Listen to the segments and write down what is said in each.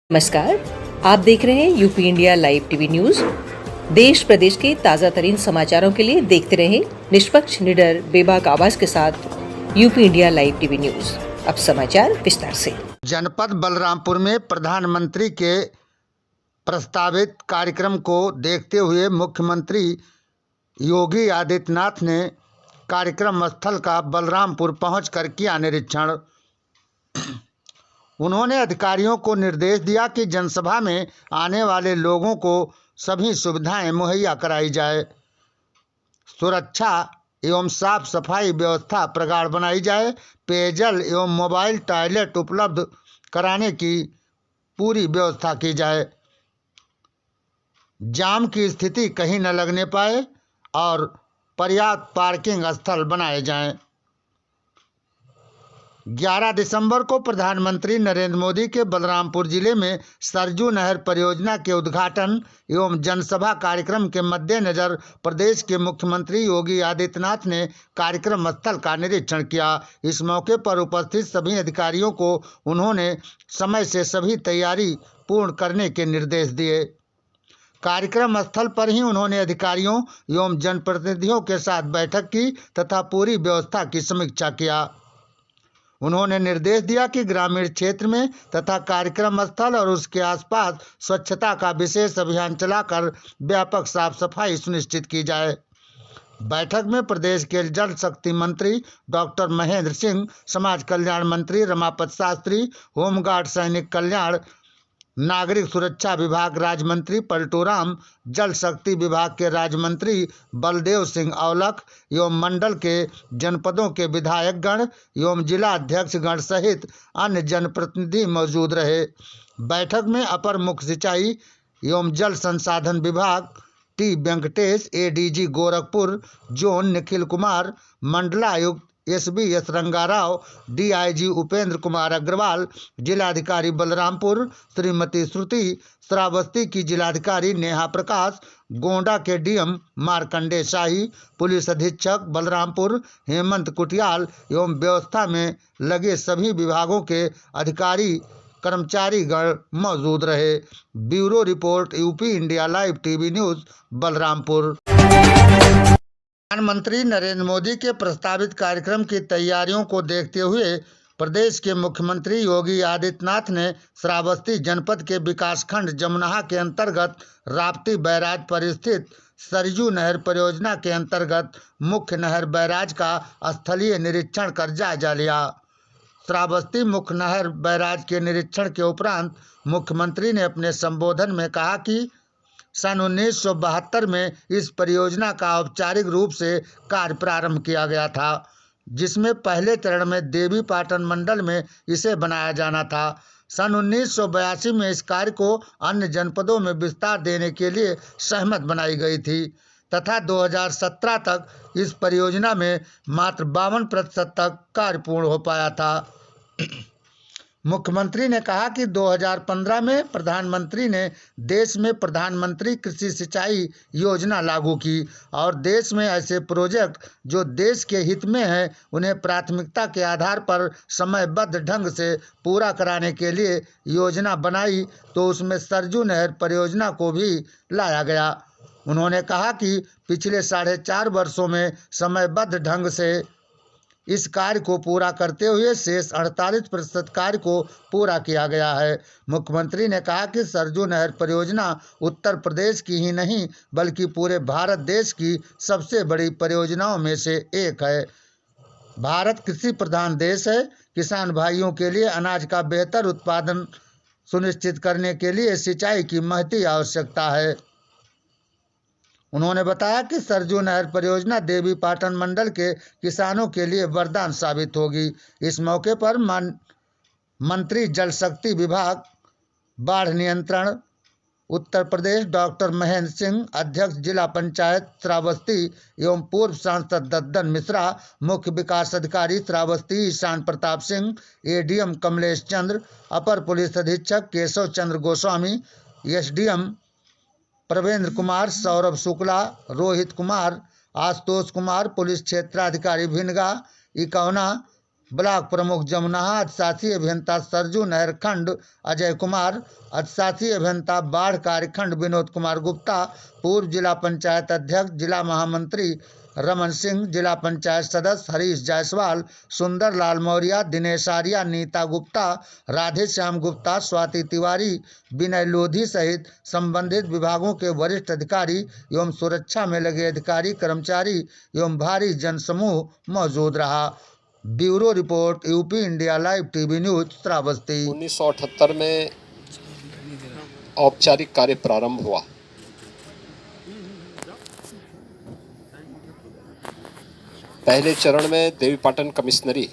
नमस्कार। आप देख रहे हैं UP India live TV news. देश प्रदेश के ताजा तरीन समाचारों के लिए देखते रहें निष्पक्ष, निडर, बेबाक आवाज के साथ UP India live TV news. अब समाचार विस्तार से। जनपद बलरामपुर में प्रधानमंत्री के प्रस्तावित कार्यक्रम को देखते हुए मुख्यमंत्री योगी आदित्यनाथ ने कार्यक्रम स्थल का बलरामपुर पहुंचकर किया निरीक्षण। उन्होंने अधिकारियों को निर्देश दिया कि जनसभा में आने वाले लोगों को सभी सुविधाएं मुहैया कराई जाए, सुरक्षा एवं साफ सफाई व्यवस्था प्रगाढ़ बनाई जाए, पेयजल एवं मोबाइल टॉयलेट उपलब्ध कराने की पूरी व्यवस्था की जाए, जाम की स्थिति कहीं न लगने पाए और पर्याप्त पार्किंग स्थल बनाए जाएं। 11 दिसंबर को प्रधानमंत्री नरेंद्र मोदी के बलरामपुर जिले में सरजू नहर परियोजना के उद्घाटन एवं जनसभा कार्यक्रम के मद्देनजर प्रदेश के मुख्यमंत्री योगी आदित्यनाथ ने कार्यक्रम स्थल का निरीक्षण किया। इस मौके पर उपस्थित सभी अधिकारियों को उन्होंने समय से सभी तैयारी पूर्ण करने के निर्देश दिए। कार्यक्रम स्थल पर ही उन्होंने अधिकारियों एवं जनप्रतिनिधियों के साथ बैठक की तथा पूरी व्यवस्था की समीक्षा किया। उन्होंने निर्देश दिया कि ग्रामीण क्षेत्र में तथा कार्यक्रम स्थल और उसके आसपास स्वच्छता का विशेष अभियान चलाकर व्यापक साफ सफाई सुनिश्चित की जाए। बैठक में प्रदेश के जल शक्ति मंत्री डॉक्टर महेंद्र सिंह, समाज कल्याण मंत्री रमापत शास्त्री, होमगार्ड सैनिक कल्याण नागरिक सुरक्षा विभाग राज्य मंत्री पलटू राम, जल शक्ति विभाग के राज्य मंत्री बलदेव सिंह औलख एवं मंडल के जनपदों के विधायकगण एवं जिला अध्यक्षगण सहित अन्य जनप्रतिनिधि मौजूद रहे। बैठक में अपर मुख्य सिंचाई एवं जल संसाधन विभाग T Venkatesh, ADG Gorakhpur zone Nikhil Kumar, मंडलायुक्त एसबी रंगाराव, डीआईजी उपेंद्र कुमार अग्रवाल, जिलाधिकारी बलरामपुर श्रीमती श्रुति श्रावस्ती की जिलाधिकारी नेहा प्रकाश, गोंडा के डीएम मार्कंडे शाही, पुलिस अधीक्षक बलरामपुर हेमंत कुटियाल एवं व्यवस्था में लगे सभी विभागों के अधिकारी कर्मचारीगण मौजूद रहे। Bureau report, UP India live TV news, Balrampur. प्रधानमंत्री नरेंद्र मोदी के प्रस्तावित कार्यक्रम की तैयारियों को देखते हुए प्रदेश के मुख्यमंत्री योगी आदित्यनाथ ने श्रावस्ती जनपद के विकासखंड जमुनाहा के अंतर्गत राप्ती बैराज पर स्थित सरयू नहर परियोजना के अंतर्गत मुख्य नहर बैराज का स्थलीय निरीक्षण कर जायजा लिया। श्रावस्ती मुख्य नहर बैराज के निरीक्षण के उपरांत मुख्यमंत्री ने अपने संबोधन में कहा कि सन 1972 में इस परियोजना का औपचारिक रूप से कार्य प्रारंभ किया गया था, जिसमें पहले चरण में देवीपाटन मंडल में इसे बनाया जाना था। सन 1982 में इस कार्य को अन्य जनपदों में विस्तार देने के लिए सहमत बनाई गई थी तथा 2017 तक इस परियोजना में मात्र 52% तक कार्य पूर्ण हो पाया था। मुख्यमंत्री ने कहा कि 2015 में प्रधानमंत्री ने देश में प्रधानमंत्री कृषि सिंचाई योजना लागू की और देश में ऐसे प्रोजेक्ट जो देश के हित में हैं उन्हें प्राथमिकता के आधार पर समयबद्ध ढंग से पूरा कराने के लिए योजना बनाई, तो उसमें सरजू नहर परियोजना को भी लाया गया। उन्होंने कहा कि पिछले 4.5 वर्षों में समयबद्ध ढंग से इस कार्य को पूरा करते हुए शेष 48% कार्य को पूरा किया गया है। मुख्यमंत्री ने कहा कि सरजू नहर परियोजना उत्तर प्रदेश की ही नहीं बल्कि पूरे भारत देश की सबसे बड़ी परियोजनाओं में से एक है। भारत कृषि प्रधान देश है। किसान भाइयों के लिए अनाज का बेहतर उत्पादन सुनिश्चित करने के लिए सिंचाई की महती आवश्यकता है। उन्होंने बताया कि सरजू नहर परियोजना देवीपाटन मंडल के किसानों के लिए वरदान साबित होगी। इस मौके पर मंत्री जल शक्ति विभाग बाढ़ नियंत्रण उत्तर प्रदेश डॉक्टर महेंद्र सिंह, अध्यक्ष जिला पंचायत श्रावस्ती एवं पूर्व सांसद दद्दन मिश्रा, मुख्य विकास अधिकारी श्रावस्ती ईशान प्रताप सिंह, एडीएम कमलेश चंद्र, अपर पुलिस अधीक्षक केशव चंद्र गोस्वामी, एसडीएम प्रवेंद्र कुमार, सौरभ शुक्ला, रोहित कुमार, आशुतोष कुमार, पुलिस क्षेत्राधिकारी भिनगा, इकौना, ब्लॉक प्रमुख जमुनाहा, अधिशासी अभियंता सरजू नहर खंड अजय कुमार, अधिशासी अभियंता बाढ़ कार्यखंड विनोद कुमार गुप्ता, पूर्व जिला पंचायत अध्यक्ष जिला महामंत्री रमन सिंह, जिला पंचायत सदस्य हरीश जायसवाल, सुंदर लाल मौर्य, दिनेश आर्या, नीता गुप्ता, राधे श्याम गुप्ता, स्वाति तिवारी, विनय लोधी सहित संबंधित विभागों के वरिष्ठ अधिकारी एवं सुरक्षा में लगे अधिकारी कर्मचारी एवं भारी जनसमूह मौजूद रहा। Bureau report, UP India live TV news, Shravasti. 1978 में औपचारिक कार्य प्रारंभ हुआ। पहले चरण में देवीपाटन कमिश्नरी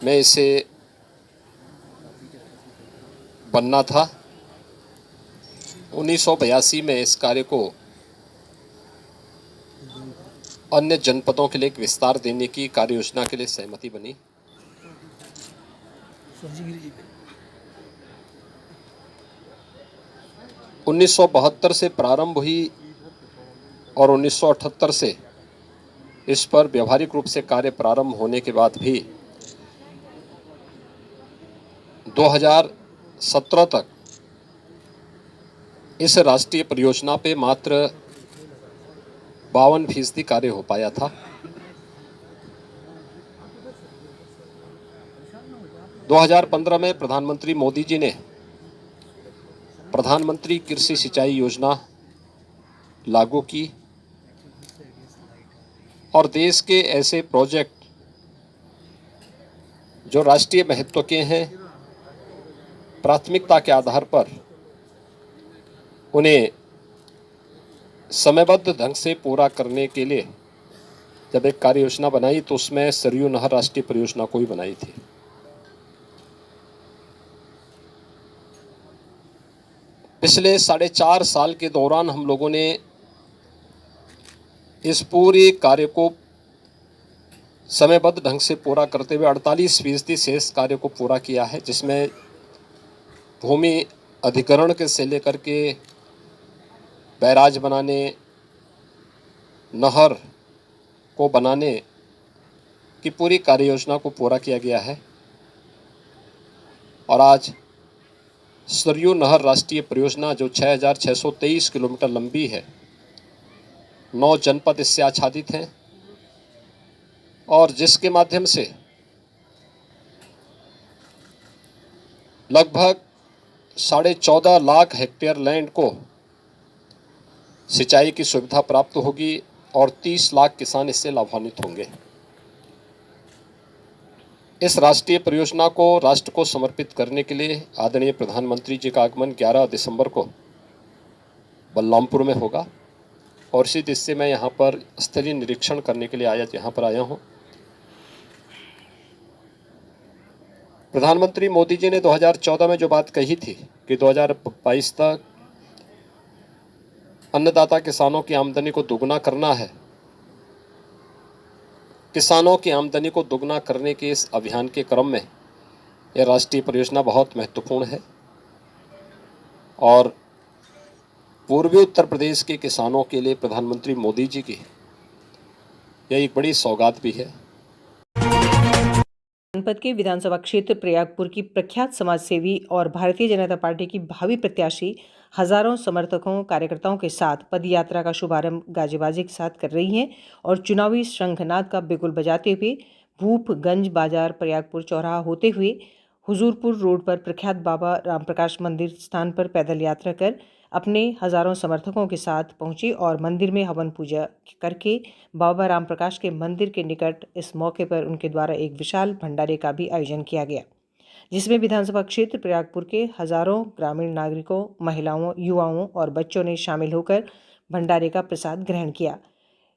में इसे बनना था। 1982 में इस कार्य को अन्य जनपदों के लिए एक विस्तार देने की कार्य योजना के लिए सहमति बनी। उन्नीस से प्रारंभ हुई और 1978 से इस पर व्यवहारिक रूप से कार्य प्रारंभ होने के बाद भी 2017 तक इस राष्ट्रीय परियोजना पे मात्र 52% कार्य हो पाया था। 2015 में प्रधानमंत्री मोदी जी ने प्रधानमंत्री कृषि सिंचाई योजना लागू की और देश के ऐसे प्रोजेक्ट जो राष्ट्रीय महत्व के हैं, प्राथमिकता के आधार पर उन्हें समयबद्ध ढंग से पूरा करने के लिए जब एक कार्य योजना बनाई तो उसमें सरयू नहर राष्ट्रीय परियोजना को ही बनाई थी। पिछले 4.5 साल के दौरान हम लोगों ने इस पूरे कार्य को समयबद्ध ढंग से पूरा करते हुए 48% शेष कार्य को पूरा किया है, जिसमें भूमि अधिग्रहण के से लेकर के बैराज बनाने, नहर को बनाने की पूरी कार्य योजना को पूरा किया गया है। और आज सरयू नहर राष्ट्रीय परियोजना जो 6623 किलोमीटर लंबी है, 9 जनपद इससे आच्छादित हैं और जिसके माध्यम से लगभग 14.5 लाख हेक्टेयर लैंड को सिंचाई की सुविधा प्राप्त होगी और 30 लाख किसान इससे लाभान्वित होंगे। इस राष्ट्रीय परियोजना को राष्ट्र को समर्पित करने के लिए आदरणीय प्रधानमंत्री जी का आगमन 11 दिसंबर को बलरामपुर में होगा और इसी दृष्टि से मैं यहाँ पर स्थलीय निरीक्षण करने के लिए यहाँ पर आया हूँ। प्रधानमंत्री मोदी जी ने 2014 में जो बात कही थी कि 2022 तक अन्नदाता किसानों की आमदनी को दोगुना करना है, किसानों की आमदनी को दोगुना करने के इस अभियान के क्रम में यह राष्ट्रीय परियोजना बहुत महत्वपूर्ण है और पूर्वी उत्तर प्रदेश के किसानों के लिए प्रधानमंत्री मोदी जी की यह एक बड़ी सौगात भी है। जनपद के विधानसभा क्षेत्र प्रयागपुर की प्रख्यात समाजसेवी और भारतीय जनता पार्टी की भावी प्रत्याशी हजारों समर्थकों कार्यकर्ताओं के साथ पदयात्रा का शुभारंभ गाजीबाजी के साथ कर रही हैं और चुनावी शंखनाद का बिगुल बजाते हुए भूपगंज बाजार प्रयागपुर चौराहा होते हुए हुजूरपुर रोड पर प्रख्यात बाबा रामप्रकाश मंदिर स्थान पर पैदल यात्रा कर अपने हजारों समर्थकों के साथ पहुंची और मंदिर में हवन पूजा करके बाबा रामप्रकाश के मंदिर के निकट इस मौके पर उनके द्वारा एक विशाल भंडारे का भी आयोजन किया गया, जिसमें विधानसभा क्षेत्र प्रयागपुर के हजारों ग्रामीण नागरिकों, महिलाओं, युवाओं और बच्चों ने शामिल होकर भंडारे का प्रसाद ग्रहण किया।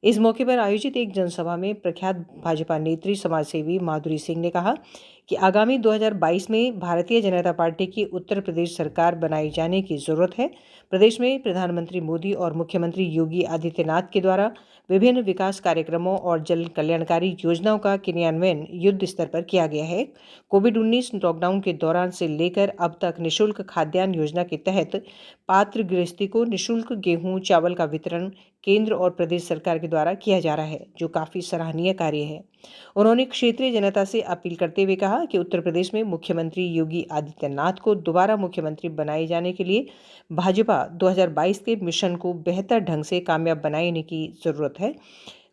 इस मौके पर आयोजित एक जनसभा में प्रख्यात भाजपा नेत्री समाजसेवी माधुरी सिंह ने कहा कि आगामी 2022 में भारतीय जनता पार्टी की उत्तर प्रदेश सरकार बनाए जाने की जरूरत है। प्रदेश में प्रधानमंत्री मोदी और मुख्यमंत्री योगी आदित्यनाथ के द्वारा विभिन्न विकास कार्यक्रमों और जन कल्याणकारी योजनाओं का क्रियान्वयन युद्ध स्तर पर किया गया है। कोविड-19 लॉकडाउन के दौरान से लेकर अब तक निःशुल्क खाद्यान्न योजना के तहत पात्र गृहस्थी को निःशुल्क गेहूं, चावल का वितरण केंद्र और प्रदेश सरकार के द्वारा किया जा रहा है, जो काफी सराहनीय कार्य है। उन्होंने क्षेत्रीय जनता से अपील करते हुए कहा कि उत्तर प्रदेश में मुख्यमंत्री योगी आदित्यनाथ को दोबारा मुख्यमंत्री बनाए जाने के लिए भाजपा 2022 के मिशन को बेहतर ढंग से कामयाब बनाने की जरूरत है।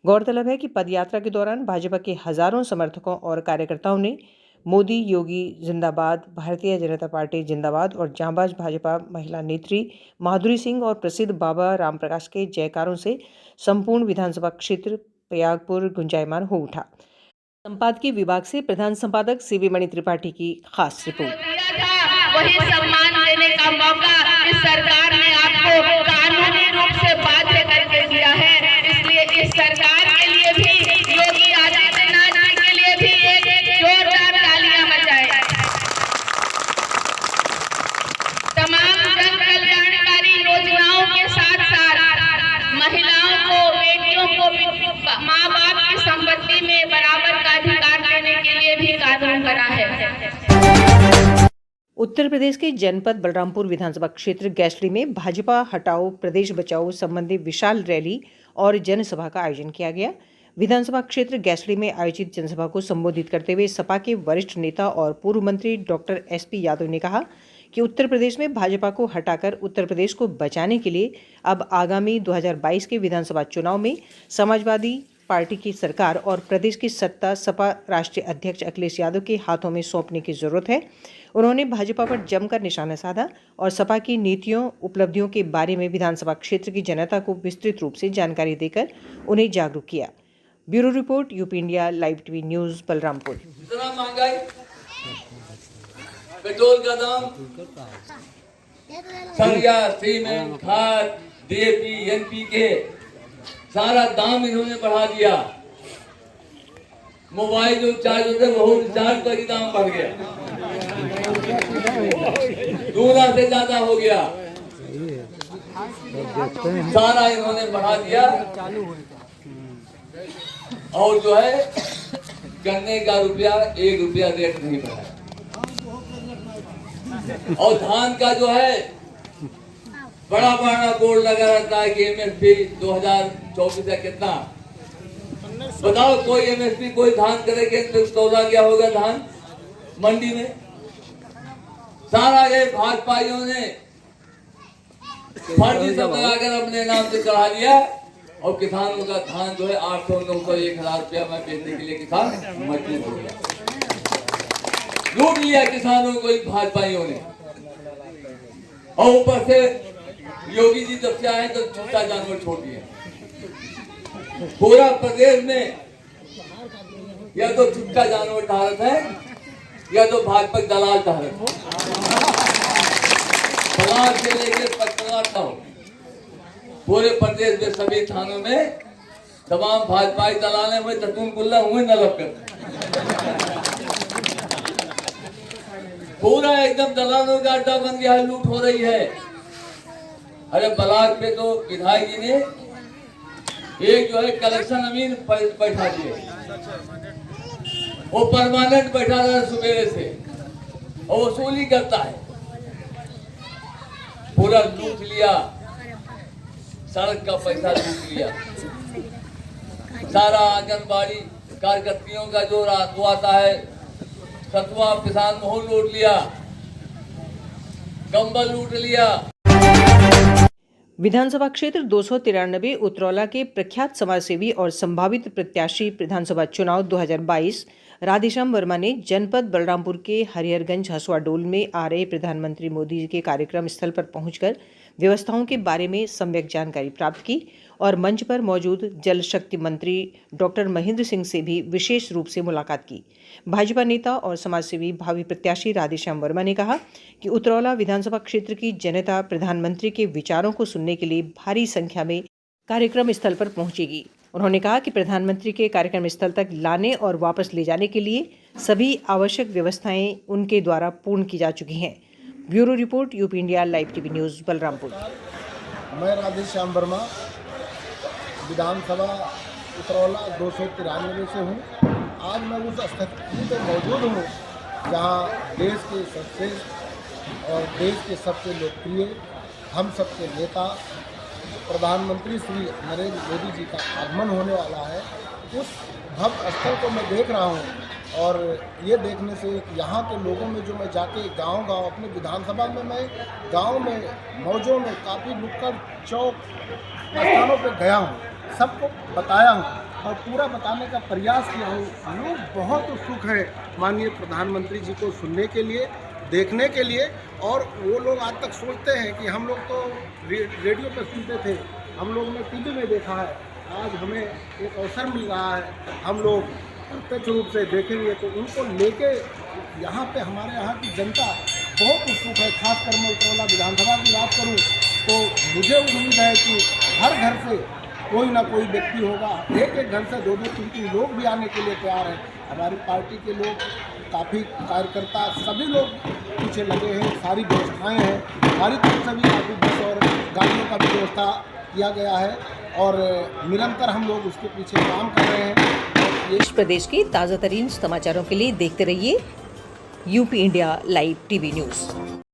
गौरतलब है कि पदयात्रा के दौरान भाजपा के हजारों समर्थकों और कार्यकर्ताओं ने मोदी योगी जिंदाबाद, भारतीय जनता पार्टी जिंदाबाद और जांबाज भाजपा महिला नेत्री माधुरी सिंह और प्रसिद्ध बाबा रामप्रकाश के जयकारों से संपूर्ण विधानसभा क्षेत्र प्रयागपुर गुंजायमान हो उठा। संपादकीय विभाग से प्रधान संपादक सीवी मणि त्रिपाठी की खास रिपोर्ट। वही सम्मान देने का मौका इस सरकार ने आपको कानूनी रूप से बाध्य करके दिया है। इसलिए इस सरकार के लिए भी, योगी आदित्यनाथ जी के लिए भी एक जोरदार तालियां बजाएं। तमाम जन कल्याणकारी योजनाओं के साथ साथ महिलाओं को, बेटियों को माँ बाप की संपत्ति में बराबर का अधिकार देने के लिए भी कानून बना है। उत्तर प्रदेश के जनपद बलरामपुर विधानसभा क्षेत्र गैसली में भाजपा हटाओ प्रदेश बचाओ संबंधी विशाल रैली और जनसभा का आयोजन किया गया। विधानसभा क्षेत्र गैसली में आयोजित जनसभा को संबोधित करते हुए सपा के वरिष्ठ नेता और पूर्व मंत्री डॉक्टर एसपी यादव ने कहा कि उत्तर प्रदेश में भाजपा को हटाकर उत्तर प्रदेश को बचाने के लिए अब आगामी 2022 के विधानसभा चुनाव में समाजवादी पार्टी की सरकार और प्रदेश की सत्ता सपा राष्ट्रीय अध्यक्ष अखिलेश यादव के हाथों में सौंपने की जरूरत है। उन्होंने भाजपा पर जमकर निशाना साधा और सपा की नीतियों, उपलब्धियों के बारे में विधानसभा क्षेत्र की जनता को विस्तृत रूप से जानकारी देकर उन्हें जागरूक किया। Bureau report, UP India live TV news, Balrampur. इतना महंगाई, पेट्रोल का दाम, सरिया, सीमेंट, खाद, डीएपी, एनपीके, सारा दाम इन्होंने बढ़ा दिया। मोबाइल जो चार्ज होते वो रिचार्ज का ही दाम बढ़ गया, दूना से ज्यादा हो गया, सारा इन्होंने बढ़ा दिया। और जो है गन्ने का रुपया 1 रुपया रेट नहीं बढ़ा। और धान का जो है बड़ा बड़ा बोर्ड लगा रहता है कि एमएसपी 2024 है कितना। बताओ कोई एमएसपी कोई धान करेगा तो तौला क्या होगा धान मंडी में। सारा ये भाजपाइयों ने फर्जी सब लगाकर अपने नाम से चढ़ा लिया और किसानों का धान जो है 800, 900, 1000 रुपया में बेचने के लिए किसान मजबूर हो गया। लूट लिया किसानों को इन भाजपाइयों ने। और ऊपर से योगी जी जब से आए तो छोटा जानवर छोड़ दिए। पूरा प्रदेश में या तो छुट्टा जानवर धारक है या तो भाजपा दलाल धारक हो। बलाक से लेकर पटना तक पूरे प्रदेश में सभी थानों में तमाम भाजपाई दलाल हुए, तटून कुल्ला हुए, नलब करते। पूरा एकदम दलालों का अड्डा बन गया है, लूट हो रही है। अरे बलाक पे तो विधायक जी ने एक जो है कलेक्शन अमीन बैठा दिए, वो परमानेंट बैठा रहा सुबेरे से और वसूली करता है। पूरा लूट लिया, सड़क का पैसा लूट लिया, सारा आंगनबाड़ी कार्यकर्तियों का जो वो आता है सतुआ किसान मोहन लूट लिया, कंबल लूट लिया। विधानसभा क्षेत्र 293 उतरौला के प्रख्यात समाजसेवी और संभावित प्रत्याशी विधानसभा चुनाव 2022 राधेश्याम वर्मा ने जनपद बलरामपुर के हरिहरगंज हसुआडोल में आ रहे प्रधानमंत्री मोदी जी के कार्यक्रम स्थल पर पहुंचकर व्यवस्थाओं के बारे में सम्यक जानकारी प्राप्त की और मंच पर मौजूद जल शक्ति मंत्री डॉक्टर महेंद्र सिंह से भी विशेष रूप से मुलाकात की। भाजपा नेता और समाजसेवी भावी प्रत्याशी राधेश्याम वर्मा ने कहा कि उतरौला विधानसभा क्षेत्र की जनता प्रधानमंत्री के विचारों को सुनने के लिए भारी संख्या में कार्यक्रम स्थल पर पहुंचेगी। उन्होंने कहा कि प्रधानमंत्री के कार्यक्रम स्थल तक लाने और वापस ले जाने के लिए सभी आवश्यक व्यवस्थाएं उनके द्वारा पूर्ण की जा चुकी हैं। Bureau report, UP India live TV news, Balrampur. मैं राधेश्याम वर्मा विधानसभा उतरौला 293 से हूँ। आज मैं उस स्थिति पर मौजूद हूँ जहाँ देश के सर्वश्रेष्ठ और देश के सबसे लोकप्रिय हम सबके नेता प्रधानमंत्री श्री नरेंद्र मोदी जी का आगमन होने वाला है। उस भव्य स्थल को मैं देख रहा हूँ और ये देखने से यहाँ के लोगों में जो मैं जाके गांव-गांव अपने विधानसभा में मैं गांव में मौजों में काफ़ी नुक्कड़ चौक स्थानों पे गया हूँ, सबको बताया हूँ और पूरा बताने का प्रयास किया हूँ। लोग बहुत उत्सुक हैं माननीय प्रधानमंत्री जी को सुनने के लिए, देखने के लिए। और वो लोग आज तक सोचते हैं कि हम लोग तो रेडियो पर सुनते थे, हम लोग ने टीवी में देखा है, आज हमें एक अवसर मिल रहा है, हम लोग प्रत्यक्ष रूप से देखेंगे। तो उनको लेके यहाँ पे हमारे यहाँ की जनता बहुत उत्सुक है। खासकर मैं उतरौला विधानसभा की बात करूँ तो मुझे उम्मीद है कि हर घर से कोई ना कोई व्यक्ति होगा, एक घर से 2-2, 3-3 लोग भी आने के लिए तैयार हैं। हमारी पार्टी के लोग, काफ़ी कार्यकर्ता, सभी लोग पीछे लगे हैं, सारी व्यवस्थाएं हैं। हमारी तरफ से भी काफ़ी बस और गाड़ियों का भी व्यवस्था किया गया है और निरंतर हम लोग उसके पीछे काम कर रहे हैं। देश प्रदेश के ताज़ा तरीन समाचारों के लिए देखते रहिए UP India live TV news.